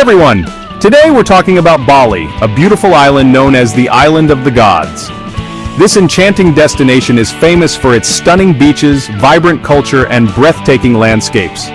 everyone! Today we're talking about Bali, a beautiful island known as the Island of the Gods. This enchanting destination is famous for its stunning beaches, vibrant culture, and breathtaking landscapes.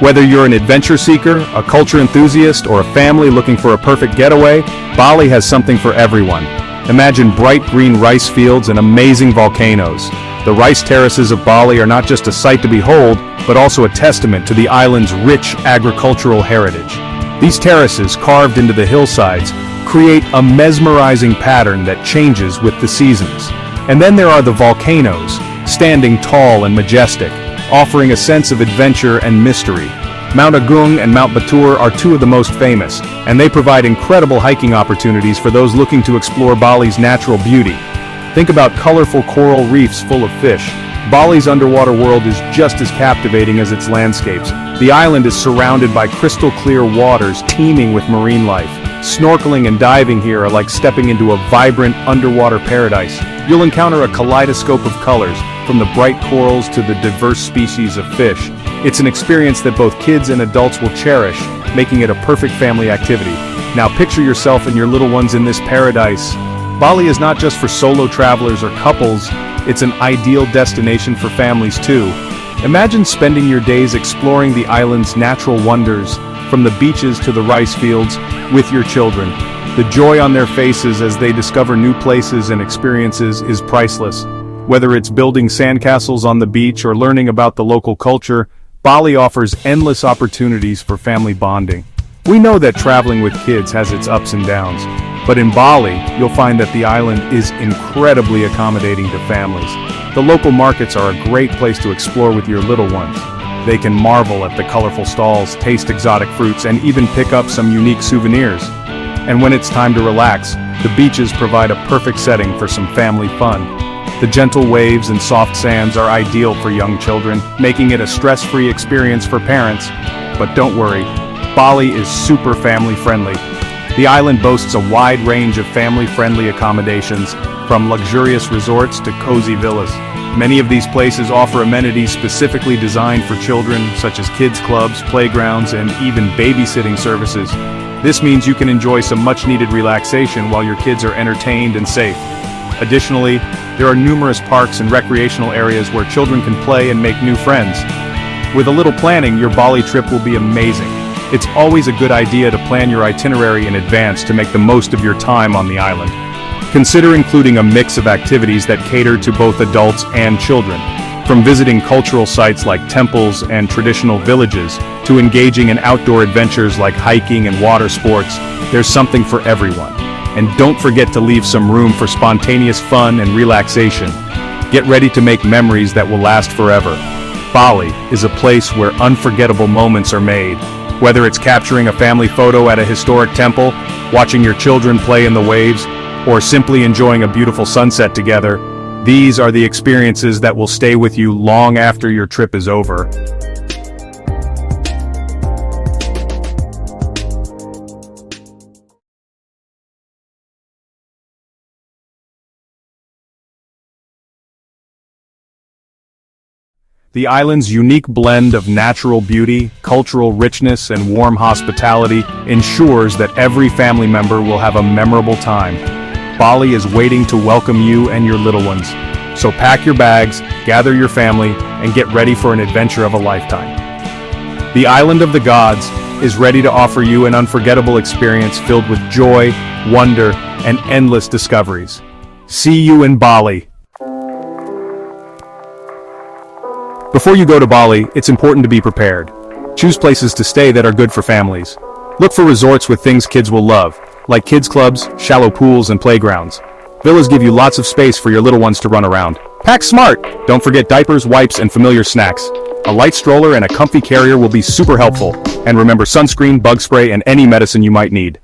Whether you're an adventure seeker, a culture enthusiast, or a family looking for a perfect getaway, Bali has something for everyone. Imagine bright green rice fields and amazing volcanoes. The rice terraces of Bali are not just a sight to behold, but also a testament to the island's rich agricultural heritage. These terraces, carved into the hillsides, create a mesmerizing pattern that changes with the seasons. And then there are the volcanoes, standing tall and majestic, offering a sense of adventure and mystery. Mount Agung and Mount Batur are two of the most famous, and they provide incredible hiking opportunities for those looking to explore Bali's natural beauty. Think about colorful coral reefs full of fish. Bali's underwater world is just as captivating as its landscapes. The island is surrounded by crystal clear waters teeming with marine life. Snorkeling and diving here are like stepping into a vibrant underwater paradise. You'll encounter a kaleidoscope of colors, from the bright corals to the diverse species of fish. It's an experience that both kids and adults will cherish, making it a perfect family activity. Now picture yourself and your little ones in this paradise. Bali is not just for solo travelers or couples, it's an ideal destination for families too. Imagine spending your days exploring the island's natural wonders, from the beaches to the rice fields, with your children. The joy on their faces as they discover new places and experiences is priceless. Whether it's building sandcastles on the beach or learning about the local culture, Bali offers endless opportunities for family bonding. We know that traveling with kids has its ups and downs, but in Bali, you'll find that the island is incredibly accommodating to families. The local markets are a great place to explore with your little ones. They can marvel at the colorful stalls, taste exotic fruits, and even pick up some unique souvenirs. And when it's time to relax, the beaches provide a perfect setting for some family fun. The gentle waves and soft sands are ideal for young children, making it a stress-free experience for parents. But don't worry, Bali is super family-friendly. The island boasts a wide range of family-friendly accommodations, from luxurious resorts to cozy villas. Many of these places offer amenities specifically designed for children, such as kids' clubs, playgrounds, and even babysitting services. This means you can enjoy some much-needed relaxation while your kids are entertained and safe. Additionally, there are numerous parks and recreational areas where children can play and make new friends. With a little planning, your Bali trip will be amazing. It's always a good idea to plan your itinerary in advance to make the most of your time on the island. Consider including a mix of activities that cater to both adults and children. From visiting cultural sites like temples and traditional villages, to engaging in outdoor adventures like hiking and water sports, there's something for everyone. And don't forget to leave some room for spontaneous fun and relaxation. Get ready to make memories that will last forever. Bali is a place where unforgettable moments are made. Whether it's capturing a family photo at a historic temple, watching your children play in the waves, or simply enjoying a beautiful sunset together, these are the experiences that will stay with you long after your trip is over. The island's unique blend of natural beauty, cultural richness, and warm hospitality ensures that every family member will have a memorable time. Bali is waiting to welcome you and your little ones. So pack your bags, gather your family, and get ready for an adventure of a lifetime. The Island of the Gods is ready to offer you an unforgettable experience filled with joy, wonder, and endless discoveries. See you in Bali. Before you go to Bali, it's important to be prepared. Choose places to stay that are good for families. Look for resorts with things kids will love, like kids' clubs, shallow pools, and playgrounds. Villas give you lots of space for your little ones to run around. Pack smart! Don't forget diapers, wipes, and familiar snacks. A light stroller and a comfy carrier will be super helpful. And remember sunscreen, bug spray, and any medicine you might need.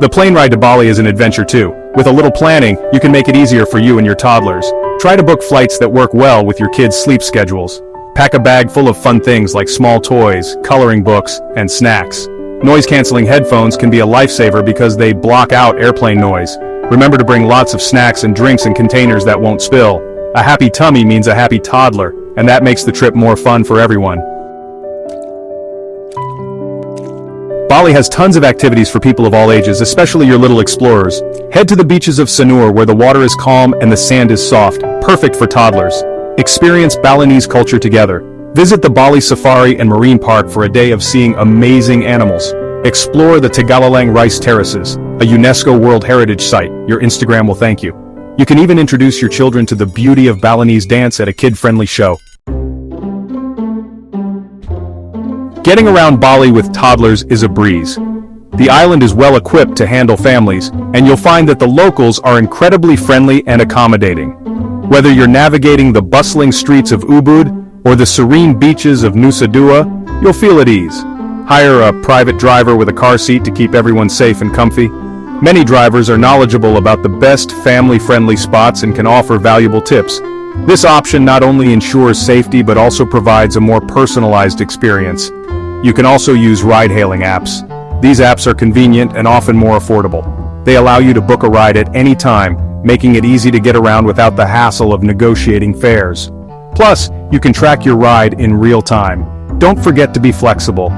The plane ride to Bali is an adventure too. With a little planning, you can make it easier for you and your toddlers. Try to book flights that work well with your kids' sleep schedules. Pack a bag full of fun things like small toys, coloring books, and snacks. Noise-canceling headphones can be a lifesaver because they block out airplane noise. Remember to bring lots of snacks and drinks in containers that won't spill. A happy tummy means a happy toddler, and that makes the trip more fun for everyone. Bali has tons of activities for people of all ages, especially your little explorers. Head to the beaches of Sanur where the water is calm and the sand is soft, perfect for toddlers. Experience Balinese culture together. Visit the Bali Safari and Marine Park for a day of seeing amazing animals. Explore the Tegalalang Rice Terraces, a UNESCO World Heritage Site. Your Instagram will thank you. You can even introduce your children to the beauty of Balinese dance at a kid-friendly show. Getting around Bali with toddlers is a breeze. The island is well equipped to handle families, and you'll find that the locals are incredibly friendly and accommodating. Whether you're navigating the bustling streets of Ubud or the serene beaches of Nusa Dua, you'll feel at ease. Hire a private driver with a car seat to keep everyone safe and comfy. Many drivers are knowledgeable about the best family-friendly spots and can offer valuable tips. This option not only ensures safety but also provides a more personalized experience. You can also use ride-hailing apps. These apps are convenient and often more affordable. They allow you to book a ride at any time, making it easy to get around without the hassle of negotiating fares. Plus, you can track your ride in real time. Don't forget to be flexible.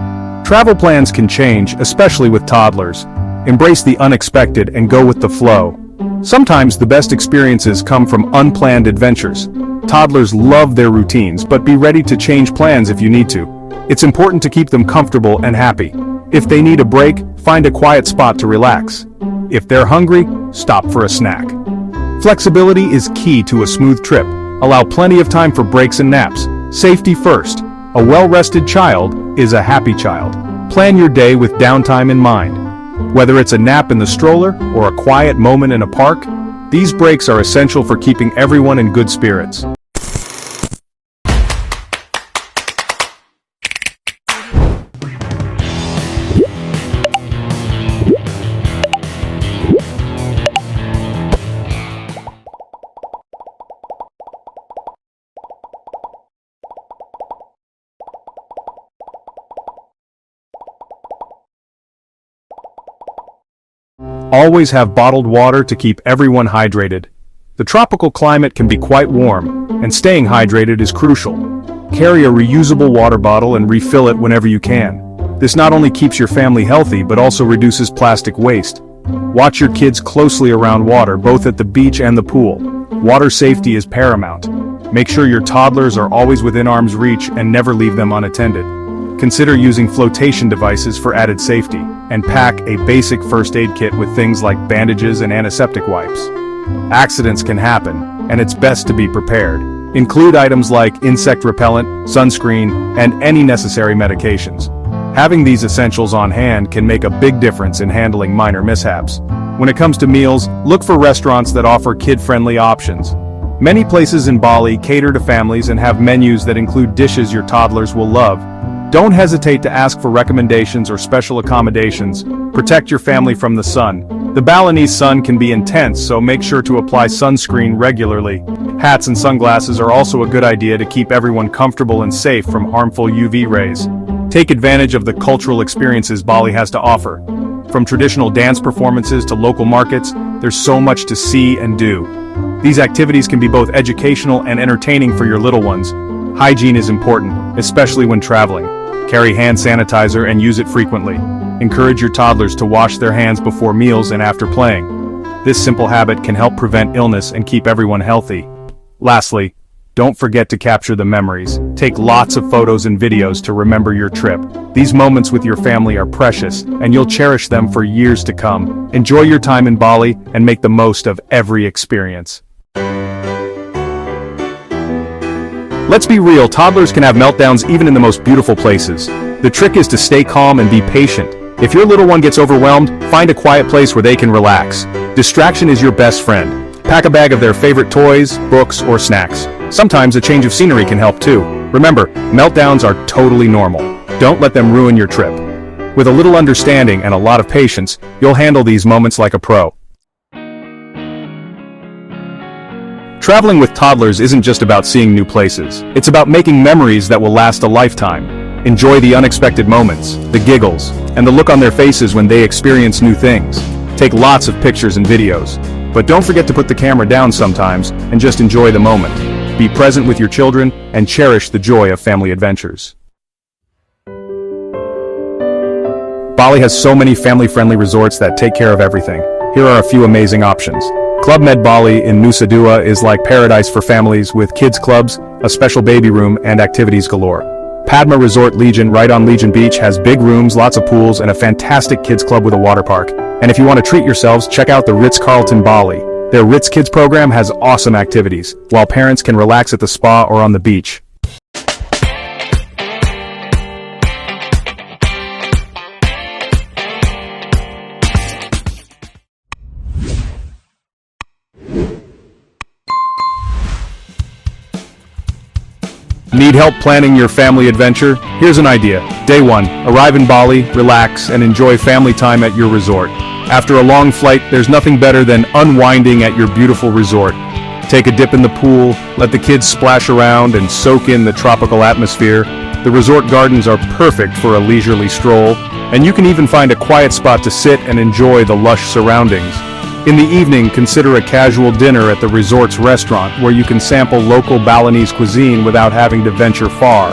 Travel plans can change, especially with toddlers. Embrace the unexpected and go with the flow. Sometimes the best experiences come from unplanned adventures. Toddlers love their routines, but be ready to change plans if you need to. It's important to keep them comfortable and happy. If they need a break, find a quiet spot to relax. If they're hungry, stop for a snack. Flexibility is key to a smooth trip. Allow plenty of time for breaks and naps. Safety first. A well-rested child is a happy child. Plan your day with downtime in mind. Whether it's a nap in the stroller or a quiet moment in a park, these breaks are essential for keeping everyone in good spirits. Always have bottled water to keep everyone hydrated. The tropical climate can be quite warm, and staying hydrated is crucial. Carry a reusable water bottle and refill it whenever you can. This not only keeps your family healthy but also reduces plastic waste. Watch your kids closely around water, both at the beach and the pool. Water safety is paramount. Make sure your toddlers are always within arm's reach and never leave them unattended. Consider using flotation devices for added safety, and pack a basic first aid kit with things like bandages and antiseptic wipes. Accidents can happen, and it's best to be prepared. Include items like insect repellent, sunscreen, and any necessary medications. Having these essentials on hand can make a big difference in handling minor mishaps. When it comes to meals, look for restaurants that offer kid-friendly options. Many places in Bali cater to families and have menus that include dishes your toddlers will love. Don't hesitate to ask for recommendations or special accommodations. Protect your family from the sun. The Balinese sun can be intense, so make sure to apply sunscreen regularly. Hats and sunglasses are also a good idea to keep everyone comfortable and safe from harmful UV rays. Take advantage of the cultural experiences Bali has to offer. From traditional dance performances to local markets, there's so much to see and do. These activities can be both educational and entertaining for your little ones. Hygiene is important, especially when traveling. Carry hand sanitizer and use it frequently. Encourage your toddlers to wash their hands before meals and after playing. This simple habit can help prevent illness and keep everyone healthy. Lastly, don't forget to capture the memories. Take lots of photos and videos to remember your trip. These moments with your family are precious, and you'll cherish them for years to come. Enjoy your time in Bali and make the most of every experience. Let's be real, toddlers can have meltdowns even in the most beautiful places. The trick is to stay calm and be patient. If your little one gets overwhelmed, find a quiet place where they can relax. Distraction is your best friend. Pack a bag of their favorite toys, books, or snacks. Sometimes a change of scenery can help too. Remember, meltdowns are totally normal. Don't let them ruin your trip. With a little understanding and a lot of patience, you'll handle these moments like a pro. Traveling with toddlers isn't just about seeing new places. It's about making memories that will last a lifetime. Enjoy the unexpected moments, the giggles, and the look on their faces when they experience new things. Take lots of pictures and videos. But don't forget to put the camera down sometimes and just enjoy the moment. Be present with your children and cherish the joy of family adventures. Bali has so many family-friendly resorts that take care of everything. Here are a few amazing options. Club Med Bali in Nusa Dua is like paradise for families with kids clubs, a special baby room, and activities galore. Padma Resort Legion right on Legion Beach has big rooms, lots of pools, and a fantastic kids club with a water park. And if you want to treat yourselves, check out the Ritz-Carlton Bali. Their Ritz Kids program has awesome activities, while parents can relax at the spa or on the beach. Need help planning your family adventure? Here's an idea. Day 1. Arrive in Bali, relax, and enjoy family time at your resort. After a long flight, there's nothing better than unwinding at your beautiful resort. Take a dip in the pool, let the kids splash around and soak in the tropical atmosphere. The resort gardens are perfect for a leisurely stroll, and you can even find a quiet spot to sit and enjoy the lush surroundings. In the evening, consider a casual dinner at the resort's restaurant where you can sample local Balinese cuisine without having to venture far.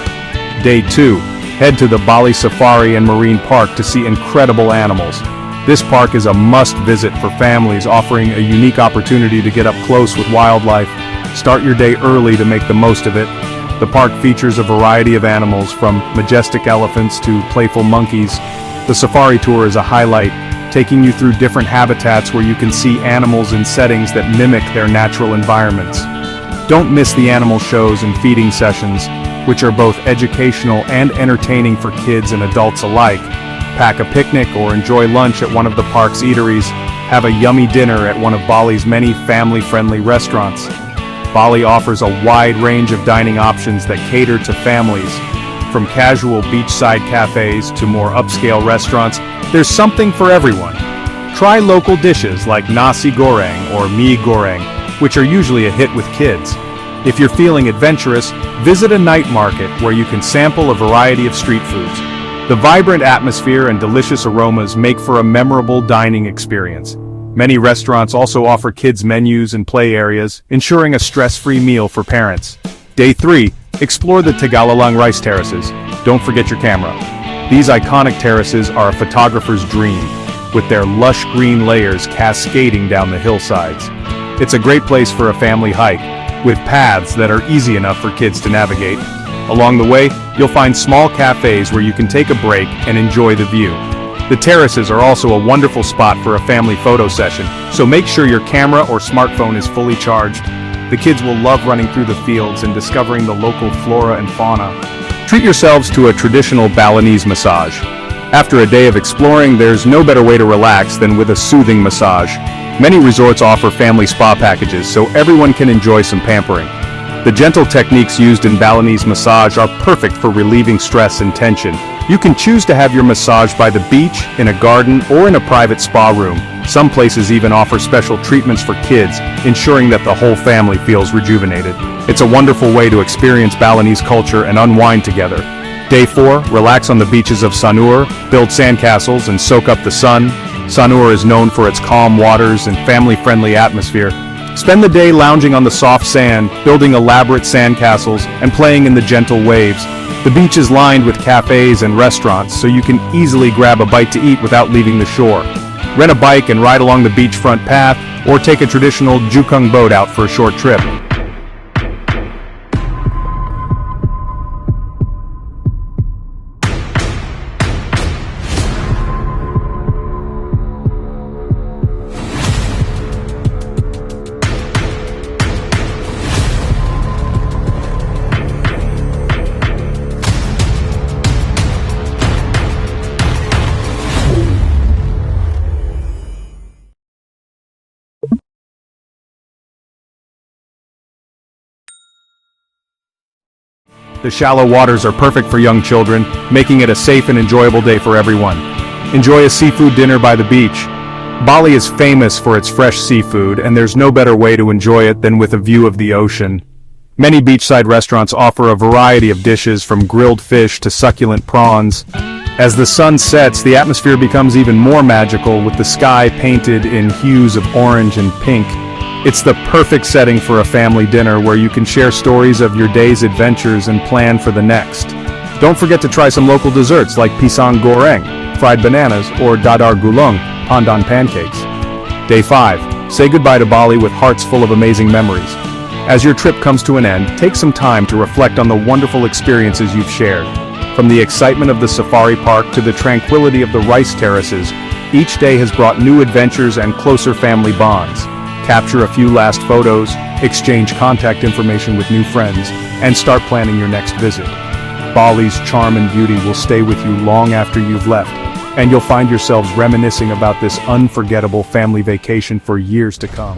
Day 2. Head to the Bali Safari and Marine Park to see incredible animals. This park is a must-visit for families, offering a unique opportunity to get up close with wildlife. Start your day early to make the most of it. The park features a variety of animals, from majestic elephants to playful monkeys. The safari tour is a highlight, taking you through different habitats where you can see animals in settings that mimic their natural environments. Don't miss the animal shows and feeding sessions, which are both educational and entertaining for kids and adults alike. Pack a picnic or enjoy lunch at one of the park's eateries. Have a yummy dinner at one of Bali's many family-friendly restaurants. Bali offers a wide range of dining options that cater to families. From casual beachside cafes to more upscale restaurants, there's something for everyone. Try local dishes like nasi goreng or mee goreng, which are usually a hit with kids. If you're feeling adventurous, visit a night market where you can sample a variety of street foods. The vibrant atmosphere and delicious aromas make for a memorable dining experience. Many restaurants also offer kids menus and play areas, ensuring a stress-free meal for parents. Day 3. Explore the Tegalalang rice terraces. Don't forget your camera. These iconic terraces are a photographer's dream, with their lush green layers cascading down the hillsides. It's a great place for a family hike, with paths that are easy enough for kids to navigate. Along the way, you'll find small cafes where you can take a break and enjoy the view. The terraces are also a wonderful spot for a family photo session, so make sure your camera or smartphone is fully charged. The kids will love running through the fields and discovering the local flora and fauna. Treat yourselves to a traditional Balinese massage. After a day of exploring, there's no better way to relax than with a soothing massage. Many resorts offer family spa packages, so everyone can enjoy some pampering. The gentle techniques used in Balinese massage are perfect for relieving stress and tension. You can choose to have your massage by the beach, in a garden, or in a private spa room. Some places even offer special treatments for kids, ensuring that the whole family feels rejuvenated. It's a wonderful way to experience Balinese culture and unwind together. Day 4, relax on the beaches of Sanur, build sandcastles, and soak up the sun. Sanur is known for its calm waters and family-friendly atmosphere. Spend the day lounging on the soft sand, building elaborate sandcastles, and playing in the gentle waves. The beach is lined with cafes and restaurants, so you can easily grab a bite to eat without leaving the shore. Rent a bike and ride along the beachfront path, or take a traditional jukung boat out for a short trip. The shallow waters are perfect for young children, making it a safe and enjoyable day for everyone. Enjoy a seafood dinner by the beach. Bali is famous for its fresh seafood, and there's no better way to enjoy it than with a view of the ocean. Many beachside restaurants offer a variety of dishes, from grilled fish to succulent prawns. As the sun sets, the atmosphere becomes even more magical, with the sky painted in hues of orange and pink. It's the perfect setting for a family dinner where you can share stories of your day's adventures and plan for the next. Don't forget to try some local desserts like pisang goreng, fried bananas, or dadar gulung, pandan pancakes. Day 5. Say goodbye to Bali with hearts full of amazing memories. As your trip comes to an end, take some time to reflect on the wonderful experiences you've shared. From the excitement of the safari park to the tranquility of the rice terraces, each day has brought new adventures and closer family bonds. Capture a few last photos, exchange contact information with new friends, and start planning your next visit. Bali's charm and beauty will stay with you long after you've left, and you'll find yourselves reminiscing about this unforgettable family vacation for years to come.